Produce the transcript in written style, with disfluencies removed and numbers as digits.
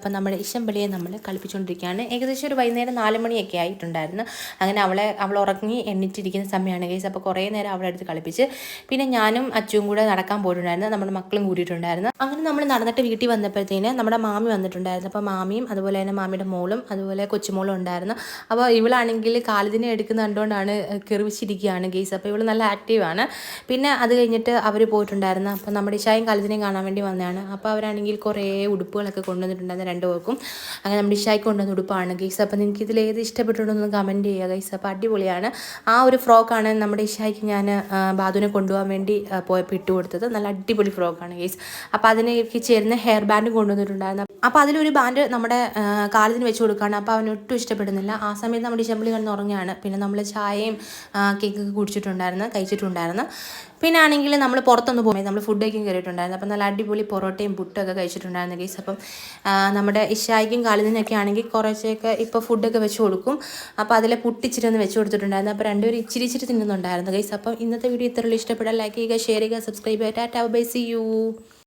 അപ്പം നമ്മുടെ ഇശമ്പളിയെ നമ്മൾ കളിപ്പിച്ചുകൊണ്ടിരിക്കുകയാണ്. ഏകദേശം ഒരു വൈകുന്നേരം 4 മണിയൊക്കെ ആയിട്ടുണ്ടായിരുന്നു. അങ്ങനെ അവൾ ഉറങ്ങി എണ്ണിച്ചിരിക്കുന്ന സമയമാണ് ഗൈസ്. അപ്പോൾ കുറേ നേരം അവളെ അടുത്ത് കളിപ്പിച്ച് പിന്നെ ഞാനും അച്ചുവും കൂടെ നടക്കാൻ പോയിട്ടുണ്ടായിരുന്നു. നമ്മുടെ മക്കളും കൂടിയിട്ടുണ്ടായിരുന്നു. അങ്ങനെ നമ്മൾ നടന്നിട്ട് വീട്ടിൽ വന്നപ്പോഴത്തേന് നമ്മുടെ മാമി വന്നിട്ടുണ്ടായിരുന്നു. അപ്പോൾ മാമിയും അതുപോലെ തന്നെ മാമിയുടെ മോളും അതുപോലെ കൊച്ചുമോളും ഉണ്ടായിരുന്നു. അപ്പോൾ ഇവളാണെങ്കിൽ കാലിദിനെ എടുക്കുന്ന കണ്ടുകൊണ്ടാണ് കിറിവിച്ചിരിക്കുകയാണ് ഗൈസ്. അപ്പോൾ ഇവൾ നല്ല ആക്റ്റീവാണ്. പിന്നെ അത് കഴിഞ്ഞിട്ട് അവർ പോയിട്ടുണ്ടായിരുന്നു. അപ്പോൾ നമ്മുടെ ഇഷായും കാലിദിനെയും കാണാൻ വേണ്ടി വന്നതാണ്. അപ്പോൾ അവരാണെങ്കിൽ കുറേ ഉടുപ്പുകളൊക്കെ കൊണ്ടുവന്നിട്ടുണ്ടായിരുന്നു രണ്ടുപേർക്കും. അങ്ങനെ നമ്മുടെ ഇഷായ്ക്ക് കൊണ്ടുവന്ന ഉടുപ്പാണ് ഗൈസ്. അപ്പോൾ നിങ്ങൾക്ക് ഇതിൽ ഏത് ഇഷ്ടപ്പെട്ടുണ്ടെന്ന് കമൻറ്റ് ചെയ്യുക ഗൈസ്. അപ്പോൾ അടിപൊളിയാണ്. ആ ഒരു ഫ്രോക്കാണ് നമ്മുടെ ഇഷായ്ക്ക് ഞാൻ ബാദുവിനെ കൊണ്ടുപോകാൻ വേണ്ടി പോയപ്പോൾ ഇട്ട് കൊടുത്തത്. നല്ല അടിപൊളി ഫ്രോക്കാണ് ഗൈസ്. അപ്പോൾ അതിലേക്ക് ചേരുന്ന ഹെയർ ബാൻഡും കൊണ്ടുവന്നിട്ടുണ്ടായിരുന്നു. അപ്പോൾ അതിലൊരു ബാൻഡ് നമ്മുടെ കാലിന് വെച്ച് കൊടുക്കുകയാണ്. അപ്പോൾ അവന് ഒട്ടും ഇഷ്ടപ്പെടുന്നില്ല. ആ സമയത്ത് നമ്മുടെ ഇശമ്പളി കിടന്ന് ഉറങ്ങുകയാണ്. പിന്നെ നമ്മൾ ചായയും കേക്കൊക്കെ കുടിച്ചിട്ടുണ്ടായിരുന്നു, കഴിച്ചിട്ടുണ്ടായിരുന്നു. പിന്നെ ആണെങ്കിൽ നമ്മൾ പുറത്തൊന്ന് പോകുമ്പോൾ നമ്മൾ ഫുഡ് കഴിക്കാൻ കയറിയിട്ടുണ്ടായിരുന്നു. അപ്പം നല്ല അടിപൊളി പൊറോട്ടയും പുട്ടൊക്കെ കഴിച്ചിട്ടുണ്ടായിരുന്നു ഗൈസ്. അപ്പം നമ്മുടെ ഇഷായ്ക്കും കാലിനൊക്കെ ആണെങ്കിൽ കുറച്ചൊക്കെ ഇപ്പോൾ ഫുഡൊക്കെ വെച്ച് കൊടുക്കും. അപ്പോൾ അതിലെ പുട്ടിച്ചിരി ഒന്ന് വെച്ച് കൊടുത്തിട്ടുണ്ടായിരുന്നു. അപ്പോൾ രണ്ടുപേരും ഇച്ചിരി തിന്നുന്നുണ്ടായിരുന്നു ഗൈസ്. അപ്പം ഇന്നത്തെ വീഡിയോ ഇത്രയുള്ള ഇഷ്ടപ്പെട്ടാൽ ലൈക്ക് ചെയ്യുക, ഷെയർ ചെയ്യുക, സബ്സ്ക്രൈബ് ചെയ്യുക. Tata bye, see U.